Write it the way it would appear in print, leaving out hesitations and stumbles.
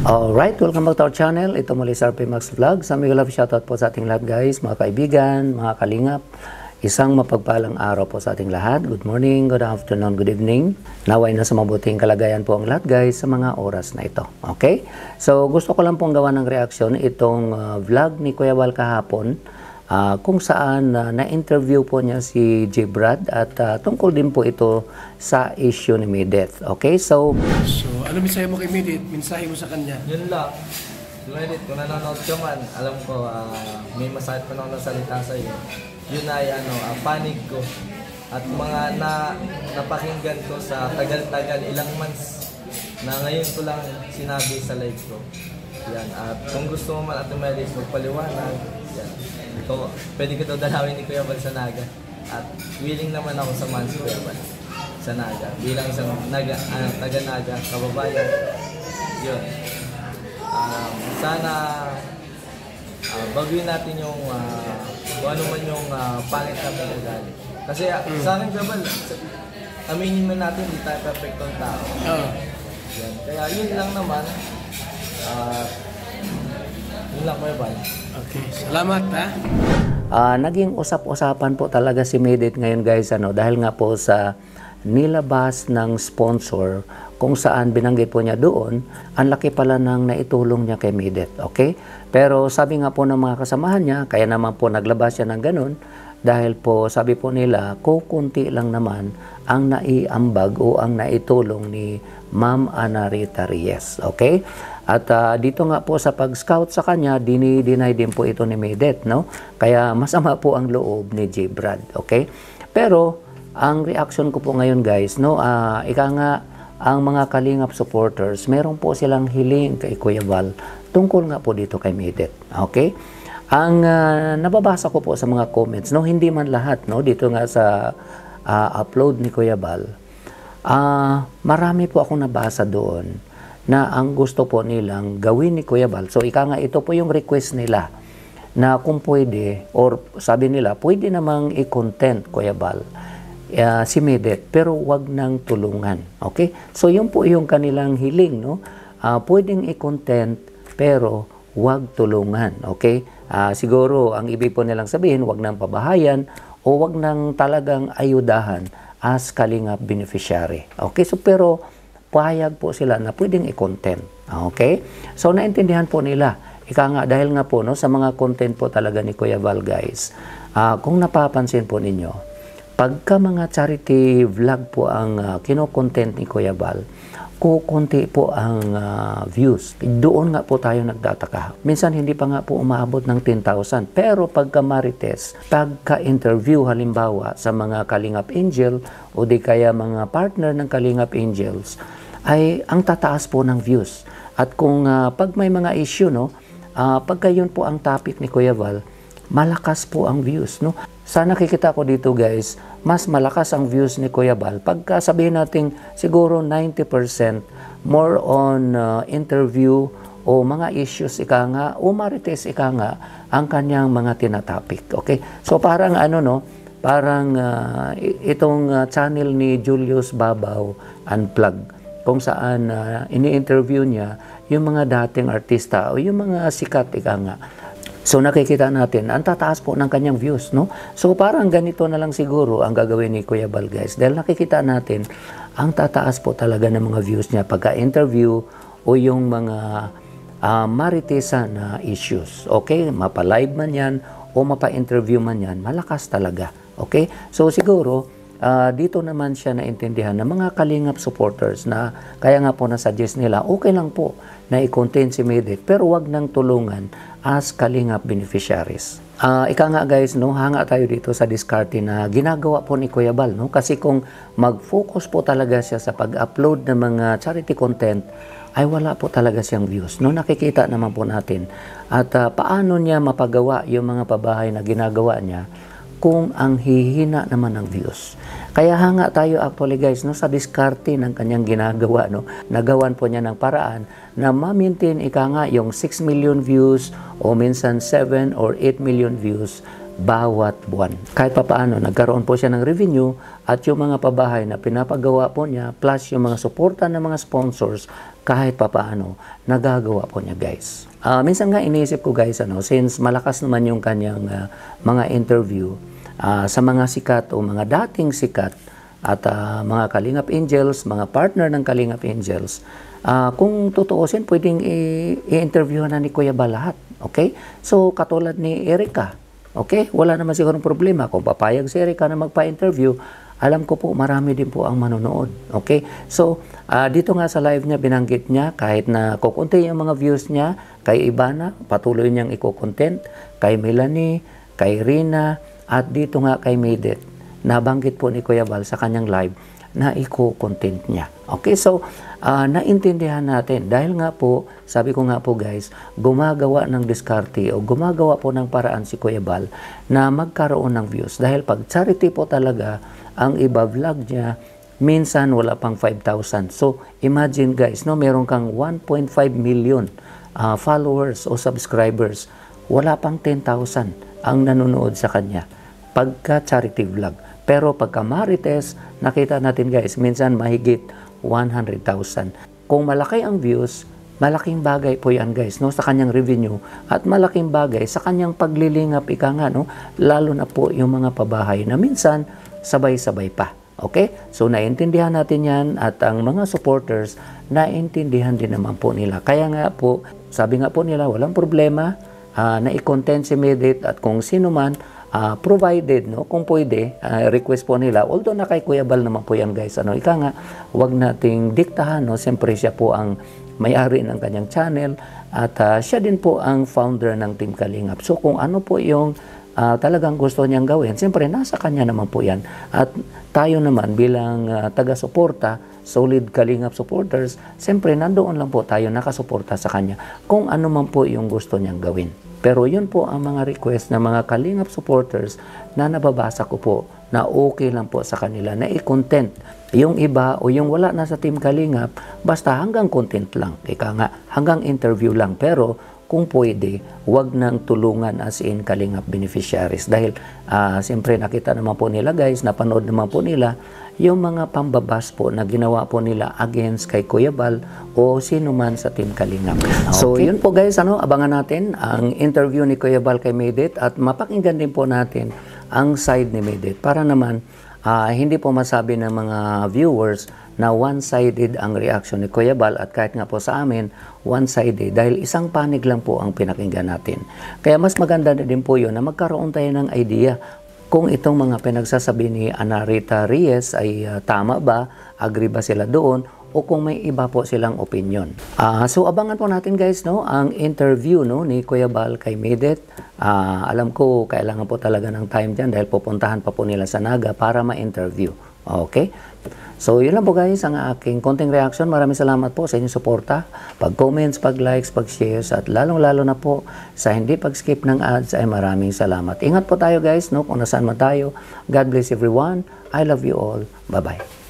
Alright, welcome back to our channel. Ito muli sa RP Max Vlog. Sa mga love shoutout po sa ating lahat guys, mga kaibigan, mga kalingap. Isang mapagpalang araw po sa ating lahat. Good morning, good afternoon, good evening. Naway na sa mabuting kalagayan po ang lahat guys sa mga oras na ito. Okay? So gusto ko lang pong gawa ng reaksyon itong vlog ni Kuya Val kahapon. Kung saan na-interview po niya si J. Brad at tungkol din po ito sa issue ni Medeth. Okay? So ano mensahe mo kay Medeth? Mensahe mo sa kanya? Yun lang. Medeth, kung nanonood ka man, alam ko may masakit pa na ako salita sa iyo. Yun ay panig ko. At mga napakinggan ko sa tagal-tagal, ilang months na ngayon ko lang sinabi sa live ko. Yan. At kung gusto mo man at Medeth, magpaliwanag. Yan. Ito, pwede ko ito dalawin ni Kuya Val sa Naga. At willing naman ako sa man si Kuya Val sa Naga. Bilang isang taga-Naga, kababayan. Yun. Sana baguhin natin yung kung ano man yung pangit natin ugali. Kasi sa akin, Kuya Val, aminin man natin, hindi tayo perfectong tao. Yan. Kaya yun lang naman. Yun lang, Kuya Val. Okay, salamat ha. Naging usap-usapan po talaga si Medeth ngayon guys dahil nga po sa nilabas ng sponsor kung saan binanggit po niya doon, ang laki pala ng naitulong niya kay Medeth, okay? Pero sabi nga po ng mga kasamahan niya, kaya naman po naglabas siya ng ganun, dahil po sabi po nila, kukunti lang naman ang naiambag o ang naitulong ni Ma'am Ana Rita Reyes, okay? At dito nga po sa pag-scout sa kanya, deny din po ito ni Medeth, no? Kaya masama po ang loob ni J. Brad, okay? Pero ang reaction ko po ngayon guys, no, ika nga ang mga Kalingap supporters, meron po silang hiling kay Kuya Val tungkol nga po dito kay Medeth. Okay? Ang nababasa ko po sa mga comments, no, hindi man lahat, no, dito nga sa upload ni Kuya Val, marami po akong nabasa doon na ang gusto po nilang gawin ni Kuya Val. So ika nga ito po yung request nila na kung pwede, or sabi nila, pwede namang i-content Kuya Val si Medeth, pero wag nang tulungan. Okay? So yun po yung kanilang hiling, no? Pwedeng i-content pero wag tulungan. Okay? Siguro ang ibig po nilang sabihin, wag nang pabahayan o wag nang talagang ayudahan as Kalingap beneficiary. Okay? So pero pahayag po sila na pwedeng i-content. Okay? So naintindihan po nila. Ika nga, dahil nga po no, sa mga content po talaga ni Kuya Val guys, kung napapansin po ninyo, pagka mga charity vlog po ang kino-content ni Kuya Val, kukunti po ang views. Doon nga po tayo nagtataka. Minsan hindi pa nga po umaabot ng 10,000. Pero pagka Marites, pagka-interview halimbawa sa mga Kalingap Angel o di kaya mga partner ng Kalingap Angels, ay ang tataas po ng views. At kung pag may mga issue, no, pagka yun po ang topic ni Kuya Val, malakas po ang views, no? Sa nakikita ko dito guys, mas malakas ang views ni Kuya Val. Pagka sabihin natin siguro 90% more on interview o mga issues ika nga, o Marites ika nga, ang kanyang mga tinatopic. Okay? So parang no, parang itong channel ni Julius Babaw Unplugged, kung saan ini-interview niya yung mga dating artista o yung mga sikat ika nga. So nakikita natin, ang tataas po ng kanyang views, no? So parang ganito na lang siguro ang gagawin ni Kuya Val guys. Dahil nakikita natin, ang tataas po talaga ng mga views niya pagka-interview o yung mga maritesan na issues. Okay? Mapa-live man yan o mapa-interview man yan, malakas talaga. Okay? So siguro, dito naman siya naintindihan ng mga Kalingap supporters na kaya nga po nasuggest nila, okay lang po na i-contain si Medeth pero wag nang tulungan as Kalingap beneficiaries. Ika nga guys, no, hanga tayo dito sa diskarte na ginagawa po ni Kuya Val, no? Kasi kung mag-focus po talaga siya sa pag-upload ng mga charity content, ay wala po talaga siyang views. No, nakikita naman po natin. At paano niya mapagawa yung mga pabahay na ginagawa niya kung ang hihina naman ng views. Kaya hanga tayo actually guys, no, sa diskarte ng kanyang ginagawa, no. Nagawan po niya ng paraan na ma-maintain ika nga yung 6 million views o minsan 7 or 8 million views bawat buwan. Kahit papaano, nagkaroon po siya ng revenue at yung mga pabahay na pinapagawa po niya plus yung mga suporta ng mga sponsors, kahit papaano, nagagawa po niya, guys. Minsan nga iniisip ko, guys, since malakas naman yung kanyang mga interview sa mga sikat o mga dating sikat at mga Kalingap Angels, mga partner ng Kalingap Angels, kung tutuusin, pwedeng i-interview na ni Kuya Bal lahat. Okay? So, katulad ni Erica, okay? Wala naman sigurong problema. Kung papayag si Erica na magpa-interview, alam ko po marami din po ang manonood. Okay? So, dito nga sa live niya, binanggit niya, kahit na kukunti yung mga views niya, kay Ivana, patuloy niyang i-content, kay Melanie, kay Rina, at dito nga kay Maydet, nabanggit po ni Kuya Bal sa kanyang live na i-content niya. Okay? So, naintindihan natin. Dahil nga po, sabi ko nga po, guys, gumagawa ng diskarte o gumagawa po ng paraan si Kuya Bal na magkaroon ng views. Dahil pag charity po talaga, ang iba-vlog niya, minsan wala pang 5,000. So, imagine, guys, no, meron kang 1.5 million followers o subscribers. Wala pang 10,000 ang nanonood sa kanya pagka charity vlog. Pero pagka Marites, nakita natin, guys, minsan mahigit 100,000. Kung malaki ang views, malaking bagay po yan, guys, no, sa kanyang revenue at malaking bagay sa kanyang paglilingap, ika nga, no, lalo na po yung mga pabahay na minsan sabay-sabay pa. Okay? So, naintindihan natin yan at ang mga supporters, naintindihan din naman po nila. Kaya nga po, sabi nga po nila, walang problema na i-content si Maydet at kung sino man, provided, no, kung pwede, request po nila. Although na kay Kuya Bal naman po yan, guys. Ika nga, wag nating diktahan, no? Siyempre siya po ang may-ari ng kanyang channel at siya din po ang founder ng Team Kalingap. So kung ano po yung talagang gusto niyang gawin, siyempre nasa kanya naman po yan. At tayo naman bilang taga-suporta, solid Kalingap supporters, siyempre nandoon lang po tayo nakasuporta sa kanya kung ano man po yung gusto niyang gawin. Pero yun po ang mga request ng mga Kalingap supporters na nababasa ko po na okay lang po sa kanila na i-content. Yung iba o yung wala na sa Team Kalingap, basta hanggang content lang. Ika nga, hanggang interview lang. Pero kung pwede, wag nang tulungan as in Kalingap beneficiaries. Dahil siyempre nakita naman po nila, guys, napanood naman po nila yung mga pambabas po na ginawa po nila against kay Kuya Bal o sino man sa Team Kalingap. Okay. So yun po, guys, abangan natin ang interview ni Kuya Bal kay Maydet at mapakinggan din po natin ang side ni Maydet para naman hindi po masabi ng mga viewers na one-sided ang reaction ni Kuya Bal at kahit nga po sa amin, one-sided dahil isang panig lang po ang pinakinggan natin. Kaya mas maganda na din po yun na magkaroon tayo ng idea kung itong mga pinagsasabi ni Anarita Reyes ay tama ba, agree ba sila doon, o kung may iba po silang opinion. So abangan po natin, guys, no, ang interview, no, ni Kuya Bal kay Maydet. Alam ko kailangan po talaga ng time dyan dahil pupuntahan pa po nila sa Naga para ma-interview. Okay? So yun lang po, guys, ang aking konting reaction. Maraming salamat po sa inyong suporta, pag-comments, pag-likes, pag-shares, at lalong-lalo na po sa hindi pag-skip ng ads ay maraming salamat. Ingat po tayo, guys, no, kung nasaan man tayo. God bless everyone. I love you all. Bye-bye.